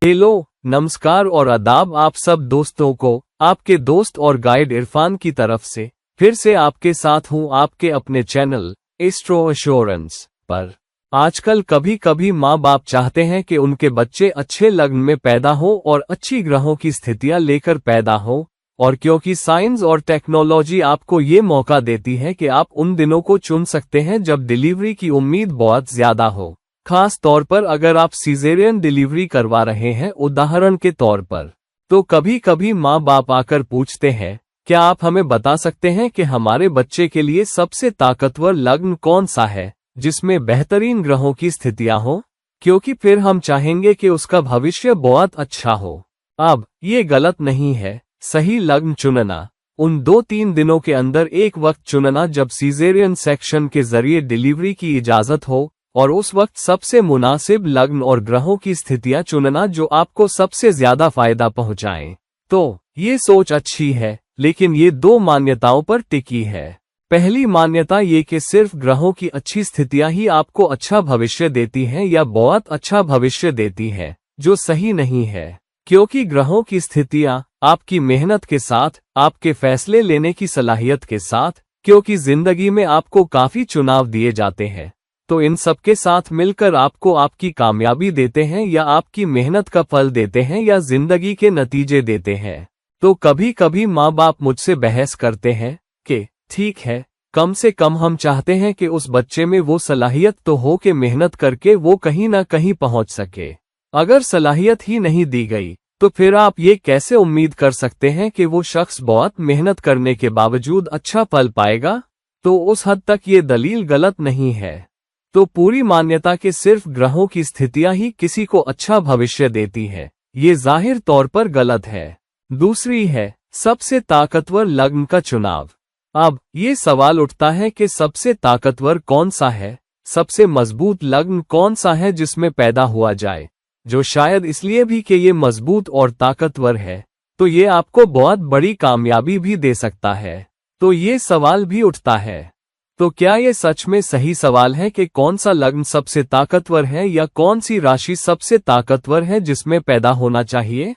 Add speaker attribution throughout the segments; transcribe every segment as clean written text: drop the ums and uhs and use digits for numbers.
Speaker 1: Hello, नमस्कार और आदाब आप सब दोस्तों को। आपके दोस्त और गाइड इरफान की तरफ से फिर से आपके साथ हूं आपके अपने चैनल एस्ट्रो एश्योरेंस पर। आजकल कभी कभी माँ बाप चाहते हैं कि उनके बच्चे अच्छे लग्न में पैदा हो और अच्छी ग्रहों की स्थितियां लेकर पैदा हो, और क्योंकि साइंस और टेक्नोलॉजी आपको ये मौका देती है कि आप उन दिनों को चुन सकते हैं जब डिलीवरी की उम्मीद बहुत ज्यादा हो। खास तौर पर अगर आप सीजेरियन डिलीवरी करवा रहे हैं उदाहरण के तौर पर, तो कभी कभी माँ बाप आकर पूछते हैं, क्या आप हमें बता सकते हैं कि हमारे बच्चे के लिए सबसे ताकतवर लग्न कौन सा है जिसमें बेहतरीन ग्रहों की स्थितियां हो, क्योंकि फिर हम चाहेंगे कि उसका भविष्य बहुत अच्छा हो। अब ये गलत नहीं है। सही लग्न चुनना, उन 2-3 दिनों के अंदर एक वक्त चुनना जब सीजेरियन सेक्शन के जरिए डिलीवरी की इजाजत हो, और उस वक्त सबसे मुनासिब लग्न और ग्रहों की स्थितियां चुनना जो आपको सबसे ज्यादा फायदा पहुंचाएं। तो ये सोच अच्छी है, लेकिन ये 2 मान्यताओं पर टिकी है। पहली मान्यता ये कि सिर्फ ग्रहों की अच्छी स्थितियां ही आपको अच्छा भविष्य देती हैं या बहुत अच्छा भविष्य देती हैं, जो सही नहीं है। क्योंकि ग्रहों की स्थितियां आपकी मेहनत के साथ, आपके फैसले लेने की सलाहियत के साथ, क्योंकि जिंदगी में आपको काफी चुनाव दिए जाते हैं, तो इन सब के साथ मिलकर आपको आपकी कामयाबी देते हैं या आपकी मेहनत का फल देते हैं या जिंदगी के नतीजे देते हैं। तो कभी कभी माँ बाप मुझसे बहस करते हैं कि ठीक है, कम से कम हम चाहते हैं कि उस बच्चे में वो सलाहियत तो हो कि मेहनत करके वो कहीं ना कहीं पहुंच सके। अगर सलाहियत ही नहीं दी गई तो फिर आप ये कैसे उम्मीद कर सकते हैं कि वो शख्स बहुत मेहनत करने के बावजूद अच्छा फल पाएगा? तो उस हद तक ये दलील गलत नहीं है। तो पूरी मान्यता कि सिर्फ ग्रहों की स्थितियां ही किसी को अच्छा भविष्य देती है, ये जाहिर तौर पर गलत है। दूसरी है सबसे ताकतवर लग्न का चुनाव। अब ये सवाल उठता है कि सबसे ताकतवर कौन सा है, सबसे मजबूत लग्न कौन सा है जिसमें पैदा हुआ जाए, जो शायद इसलिए भी कि ये मजबूत और ताकतवर है तो ये आपको बहुत बड़ी कामयाबी भी दे सकता है। तो ये सवाल भी उठता है, तो क्या ये सच में सही सवाल है कि कौन सा लग्न सबसे ताकतवर है या कौन सी राशि सबसे ताकतवर है जिसमें पैदा होना चाहिए?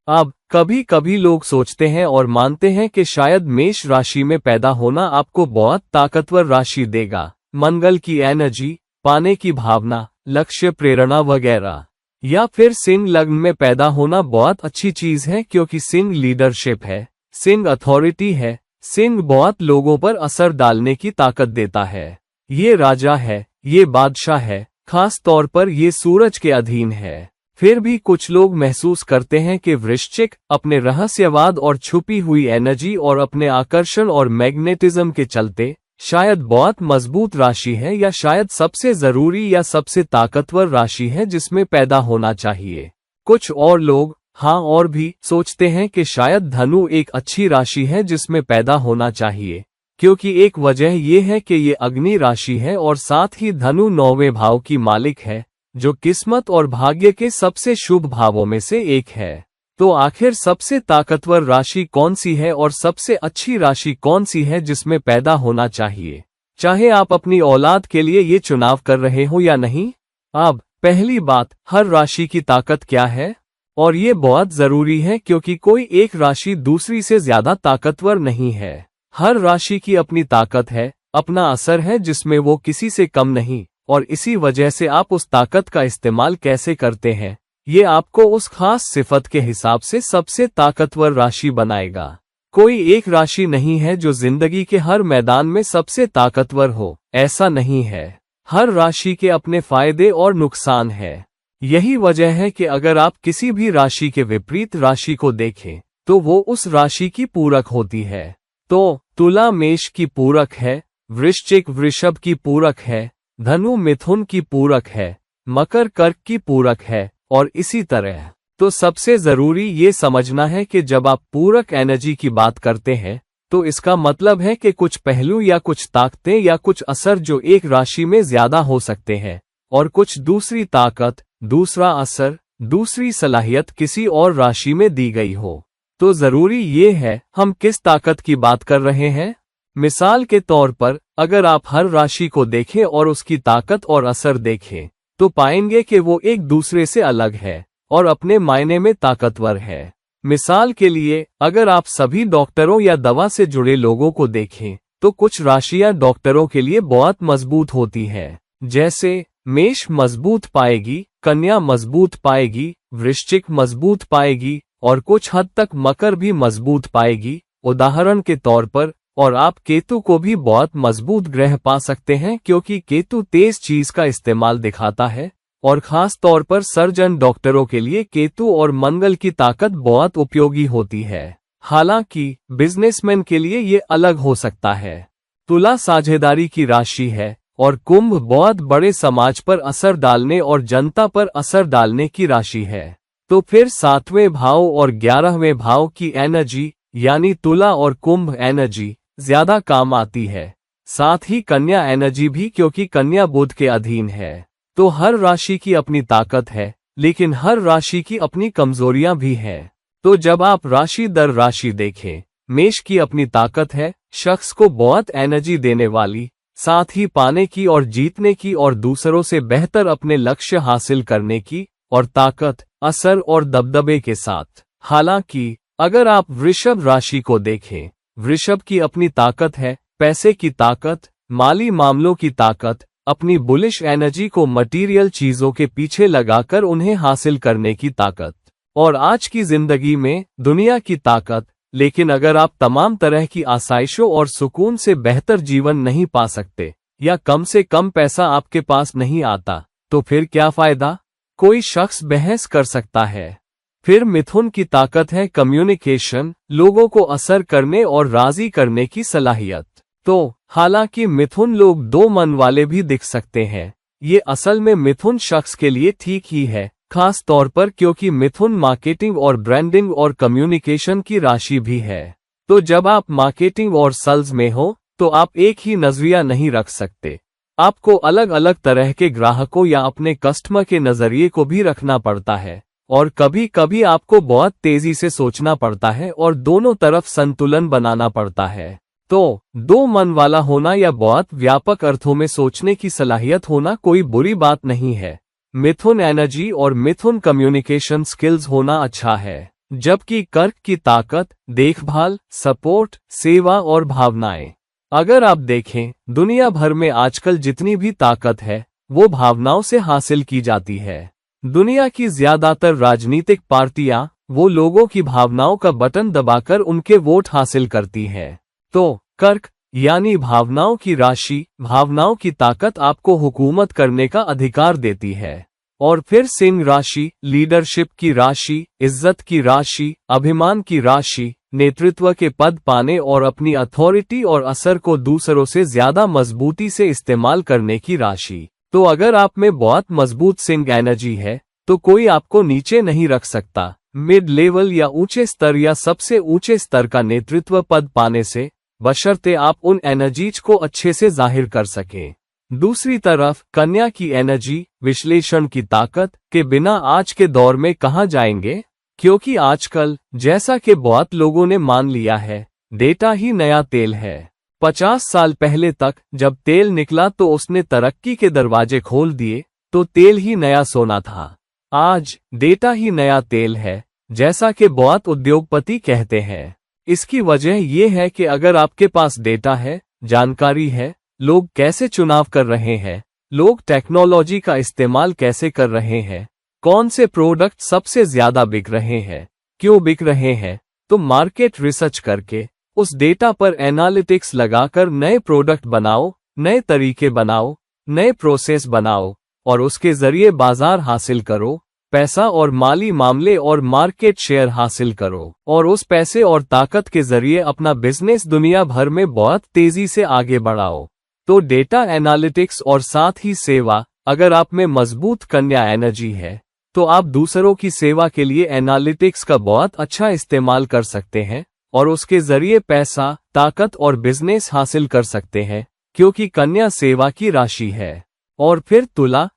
Speaker 1: अब कभी कभी लोग सोचते हैं और मानते हैं कि शायद मेष राशि में पैदा होना आपको बहुत ताकतवर राशि देगा, मंगल की एनर्जी पाने की भावना, लक्ष्य, प्रेरणा वगैरह। या फिर सिंह लग्न में पैदा होना बहुत अच्छी चीज है क्योंकि सिंह लीडरशिप है, सिंह अथॉरिटी है, सिंह बहुत लोगों पर असर डालने की ताकत देता है। ये राजा है, ये बादशाह है, खास तौर पर ये सूरज के अधीन है। फिर भी कुछ लोग महसूस करते हैं कि वृश्चिक अपने रहस्यवाद और छुपी हुई एनर्जी और अपने आकर्षण और मैग्नेटिज्म के चलते शायद बहुत मजबूत राशि है या शायद सबसे जरूरी या सबसे ताकतवर राशि है जिसमें पैदा होना चाहिए। कुछ और लोग, हाँ और भी, सोचते हैं कि शायद धनु एक अच्छी राशि है जिसमें पैदा होना चाहिए, क्योंकि एक वजह यह है कि ये अग्नि राशि है और साथ ही धनु 9वें भाव की मालिक है, जो किस्मत और भाग्य के सबसे शुभ भावों में से एक है। तो आखिर सबसे ताकतवर राशि कौन सी है और सबसे अच्छी राशि कौन सी है जिसमें पैदा होना चाहिए, चाहे आप अपनी औलाद के लिए ये चुनाव कर रहे हो या नहीं? अब पहली बात, हर राशि की ताकत क्या है? और ये बहुत जरूरी है क्योंकि कोई एक राशि दूसरी से ज्यादा ताकतवर नहीं है। हर राशि की अपनी ताकत है, अपना असर है जिसमें वो किसी से कम नहीं, और इसी वजह से आप उस ताकत का इस्तेमाल कैसे करते हैं ये आपको उस खास सिफत के हिसाब से सबसे ताकतवर राशि बनाएगा। कोई एक राशि नहीं है जो जिंदगी के हर मैदान में सबसे ताकतवर हो, ऐसा नहीं है। हर राशि के अपने फायदे और नुकसान है। यही वजह है कि अगर आप किसी भी राशि के विपरीत राशि को देखें तो वो उस राशि की पूरक होती है। तो तुला मेष की पूरक है, वृश्चिक वृषभ की पूरक है, धनु मिथुन की पूरक है, मकर कर्क की पूरक है, और इसी तरह। तो सबसे जरूरी ये समझना है कि जब आप पूरक एनर्जी की बात करते हैं तो इसका मतलब है कि कुछ पहलू या कुछ ताकतें या कुछ असर जो एक राशि में ज्यादा हो सकते हैं, और कुछ दूसरी ताकत, दूसरा असर, दूसरी सलाहियत किसी और राशि में दी गई हो। तो जरूरी ये है हम किस ताकत की बात कर रहे हैं। मिसाल के तौर पर अगर आप हर राशि को देखें और उसकी ताकत और असर देखें तो पाएंगे कि वो एक दूसरे से अलग है और अपने मायने में ताकतवर है। मिसाल के लिए, अगर आप सभी डॉक्टरों या दवा से जुड़े लोगों को देखें, तो कुछ राशियां डॉक्टरों के लिए बहुत मजबूत होती हैं। जैसे मेष मजबूत पाएगी, कन्या मजबूत पाएगी, वृश्चिक मजबूत पाएगी और कुछ हद तक मकर भी मजबूत पाएगी। उदाहरण के तौर पर, और आप केतु को भी बहुत मजबूत ग्रह पा सकते हैं क्योंकि केतु तेज चीज का इस्तेमाल दिखाता है और खास तौर पर सर्जन डॉक्टरों के लिए केतु और मंगल की ताकत बहुत उपयोगी होती है। हालांकि बिजनेसमैन के लिए ये अलग हो सकता है। तुला साझेदारी की राशि है और कुंभ बहुत बड़े समाज पर असर डालने और जनता पर असर डालने की राशि है। तो फिर 7वें भाव और 11वें भाव की एनर्जी यानी तुला और कुंभ एनर्जी ज्यादा काम आती है। साथ ही कन्या एनर्जी भी, क्योंकि कन्या बुध के अधीन है। तो हर राशि की अपनी ताकत है, लेकिन हर राशि की अपनी कमजोरियां भी हैं। तो जब आप राशि दर राशि देखें, मेष की अपनी ताकत है, शख्स को बहुत एनर्जी देने वाली, साथ ही पाने की और जीतने की और दूसरों से बेहतर अपने लक्ष्य हासिल करने की और ताकत, असर और दबदबे के साथ। हालांकि अगर आप वृषभ राशि को देखें, वृषभ की अपनी ताकत है, पैसे की ताकत, माली मामलों की ताकत, अपनी बुलिश एनर्जी को मटीरियल चीजों के पीछे लगाकर उन्हें हासिल करने की ताकत और आज की जिंदगी में दुनिया की ताकत। लेकिन अगर आप तमाम तरह की आसाइशों और सुकून से बेहतर जीवन नहीं पा सकते या कम से कम पैसा आपके पास नहीं आता, तो फिर क्या फायदा? कोई शख्स बहस कर सकता है। फिर मिथुन की ताकत है कम्युनिकेशन, लोगों को असर करने और राजी करने की सलाहियत। तो हालांकि मिथुन लोग दो मन वाले भी दिख सकते हैं, ये असल में मिथुन शख्स के लिए ठीक ही है, खास तौर पर क्योंकि मिथुन मार्केटिंग और ब्रांडिंग और कम्युनिकेशन की राशि भी है। तो जब आप मार्केटिंग और सेल्स में हो, तो आप एक ही नजरिया नहीं रख सकते। आपको अलग अलग तरह के ग्राहकों या अपने कस्टमर के नजरिए को भी रखना पड़ता है और कभी कभी आपको बहुत तेजी से सोचना पड़ता है और दोनों तरफ संतुलन बनाना पड़ता है। तो दो मन वाला होना या बहुत व्यापक अर्थों में सोचने की सलाहियत होना कोई बुरी बात नहीं है। मिथुन एनर्जी और मिथुन कम्युनिकेशन स्किल्स होना अच्छा है, जबकि कर्क की ताकत देखभाल, सपोर्ट, सेवा और भावनाएं। अगर आप देखें, दुनिया भर में आजकल जितनी भी ताकत है वो भावनाओं से हासिल की जाती है। दुनिया की ज्यादातर राजनीतिक पार्टियां वो लोगों की भावनाओं का बटन दबाकर उनके वोट हासिल करती हैं। तो कर्क यानी भावनाओं की राशि, भावनाओं की ताकत आपको हुकूमत करने का अधिकार देती है। और फिर सिंह राशि लीडरशिप की राशि, इज्जत की राशि, अभिमान की राशि, नेतृत्व के पद पाने और अपनी अथॉरिटी और असर को दूसरों से ज्यादा मजबूती से इस्तेमाल करने की राशि। तो अगर आप में बहुत मजबूत सिंह एनर्जी है, तो कोई आपको नीचे नहीं रख सकता। मिड लेवल या ऊंचे स्तर या सबसे ऊंचे स्तर का नेतृत्व पद पाने से, बशर्ते आप उन एनर्जीज को अच्छे से जाहिर कर सकें। दूसरी तरफ कन्या की एनर्जी, विश्लेषण की ताकत के बिना आज के दौर में कहां जाएंगे, क्योंकि आजकल जैसा कि बहुत लोगों ने मान लिया है, डेटा ही नया तेल है। 50 साल पहले तक जब तेल निकला तो उसने तरक्की के दरवाजे खोल दिए, तो तेल ही नया सोना था। आज डेटा ही नया तेल है, जैसा कि बहुत उद्योगपति कहते हैं। इसकी वजह यह है कि अगर आपके पास डेटा है, जानकारी है, लोग कैसे चुनाव कर रहे हैं, लोग टेक्नोलॉजी का इस्तेमाल कैसे कर रहे हैं, कौन से प्रोडक्ट सबसे ज्यादा बिक रहे हैं, क्यों बिक रहे हैं, तो मार्केट रिसर्च करके उस डेटा पर एनालिटिक्स लगाकर नए प्रोडक्ट बनाओ, नए तरीके बनाओ, नए प्रोसेस बनाओ और उसके जरिए बाजार हासिल करो, पैसा और माली मामले और मार्केट शेयर हासिल करो और उस पैसे और ताकत के जरिए अपना बिजनेस दुनिया भर में बहुत तेजी से आगे बढ़ाओ। तो डेटा एनालिटिक्स और साथ ही सेवा, अगर आप में मजबूत कन्या एनर्जी है, तो आप दूसरों की सेवा के लिए एनालिटिक्स का बहुत अच्छा इस्तेमाल कर सकते हैं और उसके जरिए पैसा, ताकत और बिजनेस हासिल कर सकते हैं, क्योंकि कन्या सेवा की राशि है। और फिर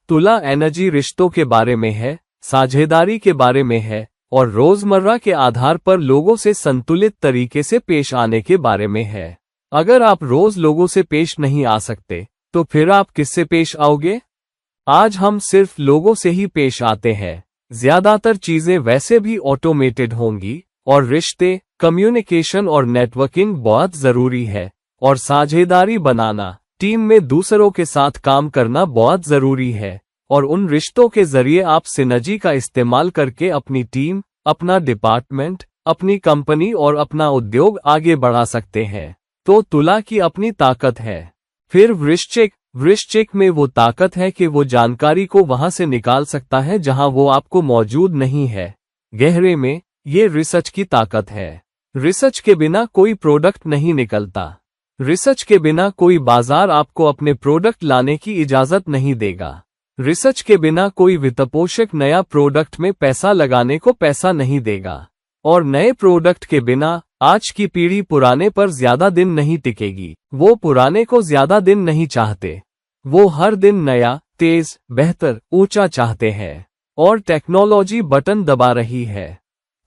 Speaker 1: तुला एनर्जी रिश्तों के बारे में है, साझेदारी के बारे में है और रोजमर्रा के आधार पर लोगों से संतुलित तरीके से पेश आने के बारे में है। अगर आप रोज लोगों से पेश नहीं आ सकते, तो फिर आप किससे पेश आओगे? आज हम सिर्फ लोगों से ही पेश आते हैं, ज्यादातर चीजें वैसे भी ऑटोमेटेड होंगी और रिश्ते, कम्युनिकेशन और नेटवर्किंग बहुत जरूरी है। और साझेदारी बनाना, टीम में दूसरों के साथ काम करना बहुत जरूरी है। और उन रिश्तों के जरिए आप सिनर्जी का इस्तेमाल करके अपनी टीम, अपना डिपार्टमेंट, अपनी कंपनी और अपना उद्योग आगे बढ़ा सकते हैं। तो तुला की अपनी ताकत है। फिर वृश्चिक में वो ताकत है कि वो जानकारी को वहां से निकाल सकता है जहां वो आपको मौजूद नहीं है। गहरे में ये रिसर्च की ताकत है। रिसर्च के बिना कोई प्रोडक्ट नहीं निकलता। रिसर्च के बिना कोई बाजार आपको अपने प्रोडक्ट लाने की इजाजत नहीं देगा। रिसर्च के बिना कोई वित्तपोषक नया प्रोडक्ट में पैसा लगाने को पैसा नहीं देगा। और नए प्रोडक्ट के बिना आज की पीढ़ी पुराने पर ज्यादा दिन नहीं टिकेगी। वो पुराने को ज्यादा दिन नहीं चाहते। वो हर दिन नया, तेज, बेहतर, ऊंचा चाहते हैं। और टेक्नोलॉजी बटन दबा रही है।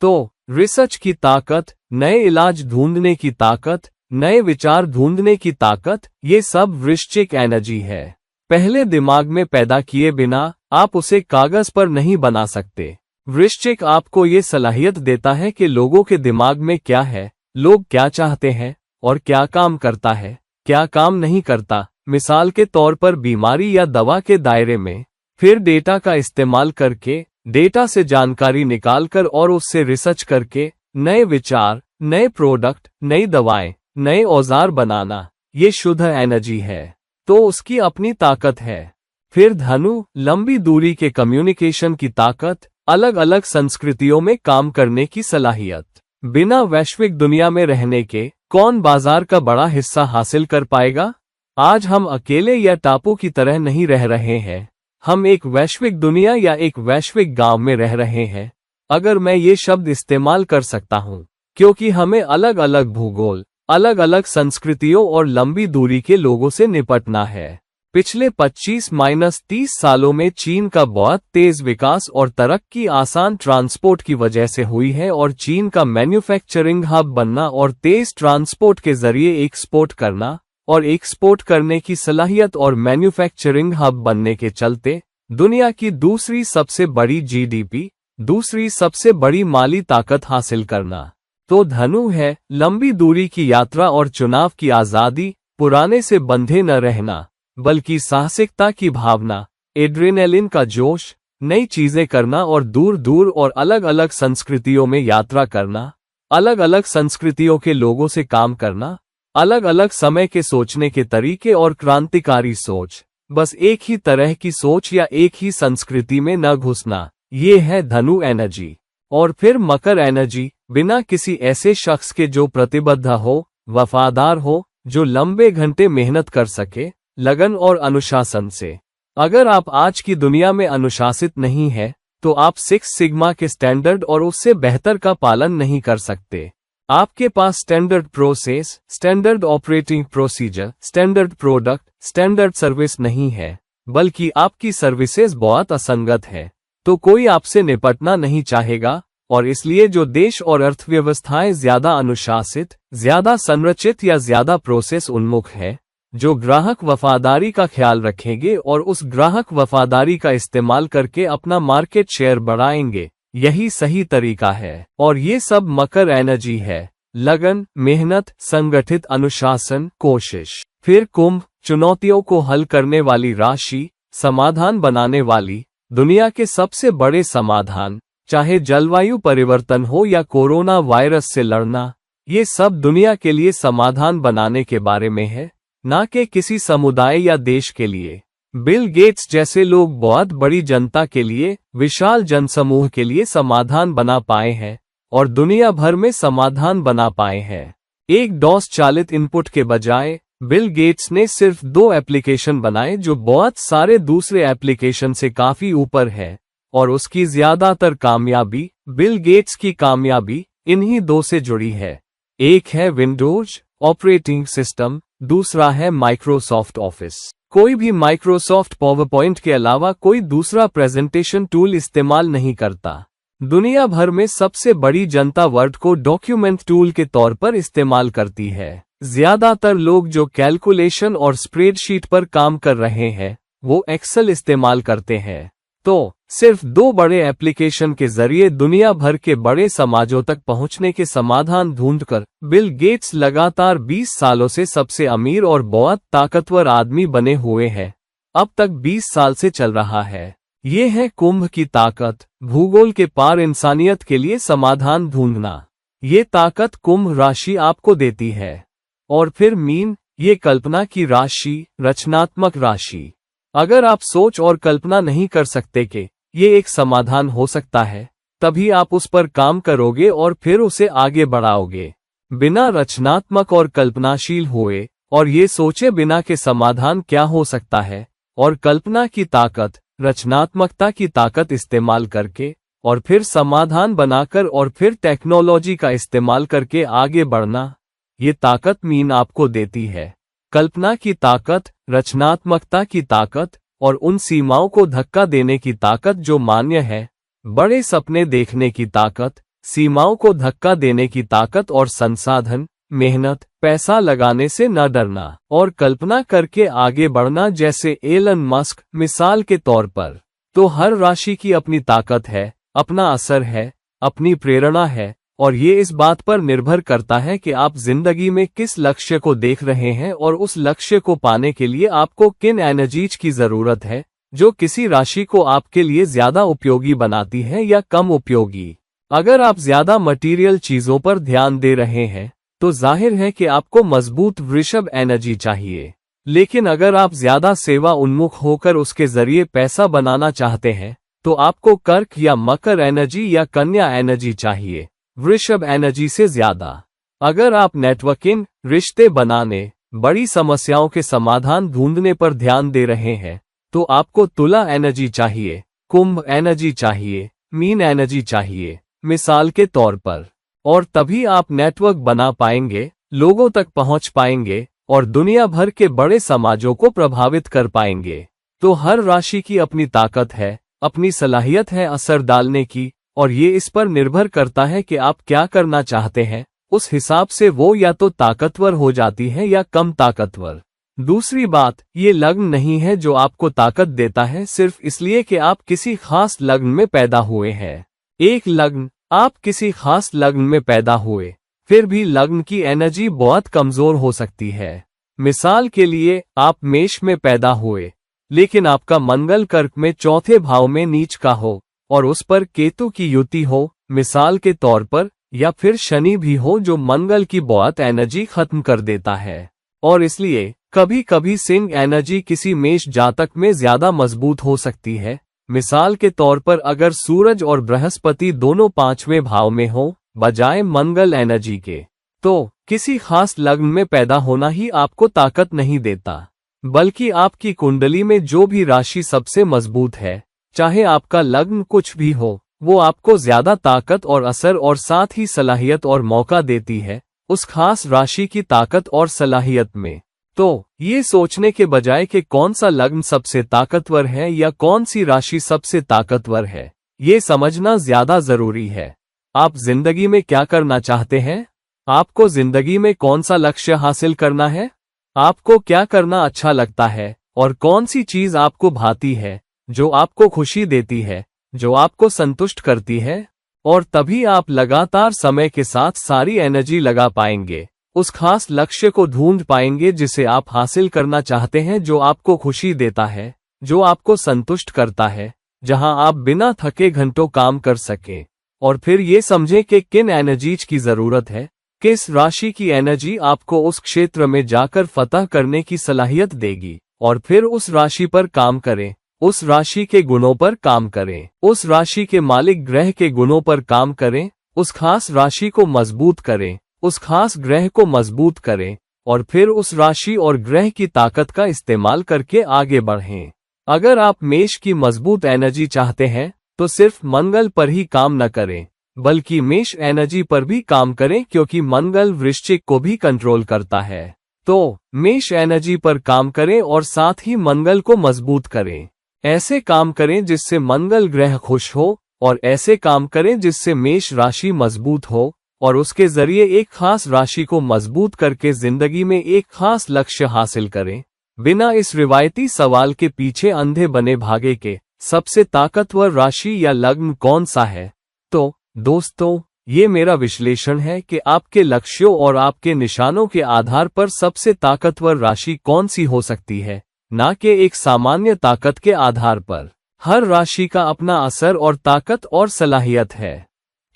Speaker 1: तो रिसर्च की ताकत, नए इलाज ढूंढने की ताकत, नए विचार ढूंढने की ताकत, ये सब वृश्चिक एनर्जी है। पहले दिमाग में पैदा किए बिना आप उसे कागज पर नहीं बना सकते। वृश्चिक आपको ये सलाहियत देता है कि लोगों के दिमाग में क्या है, लोग क्या चाहते हैं और क्या काम करता है, क्या काम नहीं करता। मिसाल के तौर पर बीमारी या दवा के दायरे में। फिर डेटा का इस्तेमाल करके, डेटा से जानकारी निकालकर और उससे रिसर्च करके नए विचार, नए प्रोडक्ट, नई दवाएं, नए औजार बनाना, ये शुद्ध एनर्जी है। तो उसकी अपनी ताकत है। फिर धनु, लंबी दूरी के कम्युनिकेशन की ताकत, अलग अलग संस्कृतियों में काम करने की सलाहियत। बिना वैश्विक दुनिया में रहने के कौन बाजार का बड़ा हिस्सा हासिल कर पाएगा? आज हम अकेले या टापू की तरह नहीं रह रहे हैं। हम एक वैश्विक दुनिया या एक वैश्विक गांव में रह रहे हैं। अगर मैं ये शब्द इस्तेमाल कर सकता हूँ, क्योंकि हमें अलग अलग भूगोल, अलग अलग संस्कृतियों और लंबी दूरी के लोगों से निपटना है। पिछले 25-30 सालों में चीन का बहुत तेज विकास और तरक्की आसान ट्रांसपोर्ट की वजह से हुई है और चीन का मैन्युफैक्चरिंग हब बनना और तेज ट्रांसपोर्ट के जरिए एक्सपोर्ट करना और एक्सपोर्ट करने की सलाहियत और मैन्युफैक्चरिंग हब बनने के चलते दुनिया की दूसरी सबसे बड़ी जीडीपी, दूसरी सबसे बड़ी माली ताकत हासिल करना। तो धनु है, लंबी दूरी की यात्रा और चुनाव की आजादी, पुराने से बंधे न रहना, बल्कि साहसिकता की भावना, एड्रेनालिन का जोश, नई चीजें करना और दूर दूर और अलग अलग संस्कृतियों में यात्रा करना, अलग अलग संस्कृतियों के लोगों से काम करना, अलग अलग समय के सोचने के तरीके और क्रांतिकारी सोच, बस एक ही तरह की सोच या एक ही संस्कृति में न घुसना, ये है धनु एनर्जी। और फिर मकर एनर्जी, बिना किसी ऐसे शख्स के जो प्रतिबद्ध हो, वफादार हो, जो लंबे घंटे मेहनत कर सके, लगन और अनुशासन से। अगर आप आज की दुनिया में अनुशासित नहीं है, तो आप 6 सिग्मा के स्टैंडर्ड और उससे बेहतर का पालन नहीं कर सकते। आपके पास standard process, standard operating procedure, standard product, standard service नहीं है, बल्कि आपकी सर्विसेज बहुत असंगत है, तो कोई आपसे निपटना नहीं चाहेगा। और इसलिए जो देश और अर्थव्यवस्थाएं ज्यादा अनुशासित, ज्यादा संरचित या ज्यादा प्रोसेस उन्मुख है, जो ग्राहक वफादारी का ख्याल रखेंगे और उस ग्राहक वफादारी का इस्तेमाल करके अपना मार्केट शेयर बढ़ाएंगे, यही सही तरीका है। और ये सब मकर एनर्जी है, लगन, मेहनत, संगठित अनुशासन, कोशिश। फिर कुंभ, चुनौतियों को हल करने वाली राशि, समाधान बनाने वाली, दुनिया के सबसे बड़े समाधान, चाहे जलवायु परिवर्तन हो या कोरोना वायरस से लड़ना, ये सब दुनिया के लिए समाधान बनाने के बारे में है, ना कि किसी समुदाय या देश के लिए। बिल गेट्स जैसे लोग बहुत बड़ी जनता के लिए, विशाल जनसमूह के लिए समाधान बना पाए हैं और दुनिया भर में समाधान बना पाए हैं। एक डॉस चालित इनपुट के बजाय बिल गेट्स ने सिर्फ 2 एप्लीकेशन बनाए जो बहुत सारे दूसरे एप्लीकेशन से काफी ऊपर है, और उसकी ज्यादातर कामयाबी, बिल गेट्स की कामयाबी, इन्हीं 2 से जुड़ी है। एक है विंडोज ऑपरेटिंग सिस्टम, दूसरा है माइक्रोसॉफ्ट ऑफिस। कोई भी माइक्रोसॉफ्ट पावरपॉइंट के अलावा कोई दूसरा प्रेजेंटेशन टूल इस्तेमाल नहीं करता। दुनिया भर में सबसे बड़ी जनता वर्ड को डॉक्यूमेंट टूल के तौर पर इस्तेमाल करती है। ज्यादातर लोग जो कैलकुलेशन और स्प्रेडशीट पर काम कर रहे हैं, वो एक्सेल इस्तेमाल करते हैं। तो सिर्फ 2 बड़े एप्लीकेशन के जरिए दुनिया भर के बड़े समाजों तक पहुंचने के समाधान ढूंढकर बिल गेट्स लगातार 20 सालों से सबसे अमीर और बहुत ताकतवर आदमी बने हुए हैं। अब तक 20 साल से चल रहा है। ये है कुंभ की ताकत, भूगोल के पार इंसानियत के लिए समाधान ढूंढना। ये ताकत कुंभ राशि आपको देती है। और फिर मीन, ये कल्पना की राशि, रचनात्मक राशि। अगर आप सोच और कल्पना नहीं कर सकते कि ये एक समाधान हो सकता है, तभी आप उस पर काम करोगे और फिर उसे आगे बढ़ाओगे। बिना रचनात्मक और कल्पनाशील हुए और ये सोचे बिना के समाधान क्या हो सकता है, और कल्पना की ताकत, रचनात्मकता की ताकत इस्तेमाल करके और फिर समाधान बनाकर और फिर टेक्नोलॉजी का इस्तेमाल करके आगे बढ़ना, ये ताकत मीन आपको देती है। कल्पना की ताकत, रचनात्मकता की ताकत और उन सीमाओं को धक्का देने की ताकत जो मान्य है, बड़े सपने देखने की ताकत, सीमाओं को धक्का देने की ताकत और संसाधन, मेहनत, पैसा लगाने से न डरना और कल्पना करके आगे बढ़ना, जैसे एलन मस्क मिसाल के तौर पर। तो हर राशि की अपनी ताकत है, अपना असर है, अपनी प्रेरणा है, और ये इस बात पर निर्भर करता है कि आप जिंदगी में किस लक्ष्य को देख रहे हैं और उस लक्ष्य को पाने के लिए आपको किन एनर्जीज की जरूरत है, जो किसी राशि को आपके लिए ज्यादा उपयोगी बनाती है या कम उपयोगी। अगर आप ज्यादा मटेरियल चीजों पर ध्यान दे रहे हैं, तो जाहिर है कि आपको मजबूत वृषभ एनर्जी चाहिए। लेकिन अगर आप ज्यादा सेवा उन्मुख होकर उसके जरिए पैसा बनाना चाहते हैं, तो आपको कर्क या मकर एनर्जी या कन्या एनर्जी चाहिए, वृषभ एनर्जी से ज्यादा। अगर आप नेटवर्किंग, रिश्ते बनाने, बड़ी समस्याओं के समाधान ढूंढने पर ध्यान दे रहे हैं, तो आपको तुला एनर्जी चाहिए, कुंभ एनर्जी चाहिए, मीन एनर्जी चाहिए, मिसाल के तौर पर। और तभी आप नेटवर्क बना पाएंगे, लोगों तक पहुंच पाएंगे और दुनिया भर के बड़े समाजों को प्रभावित कर पाएंगे। तो हर राशि की अपनी ताकत है, अपनी सलाहियत है असर डालने की, और ये इस पर निर्भर करता है कि आप क्या करना चाहते हैं। उस हिसाब से वो या तो ताकतवर हो जाती है या कम ताकतवर। दूसरी बात, ये लग्न नहीं है जो आपको ताकत देता है सिर्फ इसलिए कि आप किसी खास लग्न में पैदा हुए हैं। एक लग्न, आप किसी खास लग्न में पैदा हुए, फिर भी लग्न की एनर्जी बहुत कमजोर हो सकती है। मिसाल के लिए, आप मेष में पैदा हुए, लेकिन आपका मंगल कर्क में चौथे भाव में नीच का हो और उस पर केतु की युति हो, मिसाल के तौर पर, या फिर शनि भी हो जो मंगल की बहुत एनर्जी खत्म कर देता है। और इसलिए कभी कभी सिंह एनर्जी किसी मेष जातक में ज्यादा मजबूत हो सकती है। मिसाल के तौर पर अगर सूरज और बृहस्पति दोनों 5वें भाव में हो बजाय मंगल एनर्जी के, तो किसी खास लग्न में पैदा होना ही आपको ताकत नहीं देता, बल्कि आपकी कुंडली में जो भी राशि सबसे मजबूत है, चाहे आपका लग्न कुछ भी हो, वो आपको ज्यादा ताकत और असर और साथ ही सलाहियत और मौका देती है उस खास राशि की ताकत और सलाहियत में। तो ये सोचने के बजाय कि कौन सा लग्न सबसे ताकतवर है या कौन सी राशि सबसे ताकतवर है, ये समझना ज्यादा जरूरी है। आप जिंदगी में क्या करना चाहते हैं? आपको जिंदगी में कौन सा लक्ष्य हासिल करना है? आपको क्या करना अच्छा लगता है और कौन सी चीज आपको भाती है, जो आपको खुशी देती है, जो आपको संतुष्ट करती है? और तभी आप लगातार समय के साथ सारी एनर्जी लगा पाएंगे, उस खास लक्ष्य को ढूंढ पाएंगे जिसे आप हासिल करना चाहते हैं, जो आपको खुशी देता है, जो आपको संतुष्ट करता है, जहां आप बिना थके घंटों काम कर सके। और फिर ये समझें कि किन एनर्जीज की जरूरत है, किस राशि की एनर्जी आपको उस क्षेत्र में जाकर फतह करने की सलाहियत देगी, और फिर उस राशि पर काम करें, उस राशि के गुणों पर काम करें, उस राशि के मालिक ग्रह के गुणों पर काम करें, उस खास राशि को मजबूत करें, उस खास ग्रह को मजबूत करें, और फिर उस राशि और ग्रह की ताकत का इस्तेमाल करके आगे बढ़ें। अगर आप मेष की मजबूत एनर्जी चाहते हैं, तो सिर्फ मंगल पर ही काम न करें, बल्कि मेष एनर्जी पर भी काम करें, क्योंकि मंगल वृश्चिक को भी कंट्रोल करता है। तो मेष एनर्जी पर काम करें और साथ ही मंगल को मजबूत करें। ऐसे काम करें जिससे मंगल ग्रह खुश हो, और ऐसे काम करें जिससे मेष राशि मजबूत हो, और उसके जरिए एक खास राशि को मजबूत करके जिंदगी में एक खास लक्ष्य हासिल करें, बिना इस रिवायती सवाल के पीछे अंधे बने भागे के सबसे ताकतवर राशि या लग्न कौन सा है? तो दोस्तों, ये मेरा विश्लेषण है कि आपके लक्ष्यों और आपके निशानों के आधार पर सबसे ताकतवर राशि कौन सी हो सकती है, ना कि एक सामान्य ताकत के आधार पर। हर राशि का अपना असर और ताकत और सलाहियत है,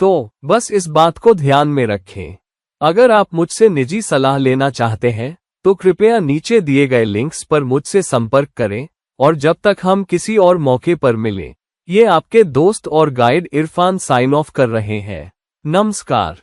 Speaker 1: तो बस इस बात को ध्यान में रखें। अगर आप मुझसे निजी सलाह लेना चाहते हैं तो कृपया नीचे दिए गए लिंक्स पर मुझसे संपर्क करें, और जब तक हम किसी और मौके पर मिलें, ये आपके दोस्त और गाइड इरफान साइन ऑफ कर रहे हैं। नमस्कार।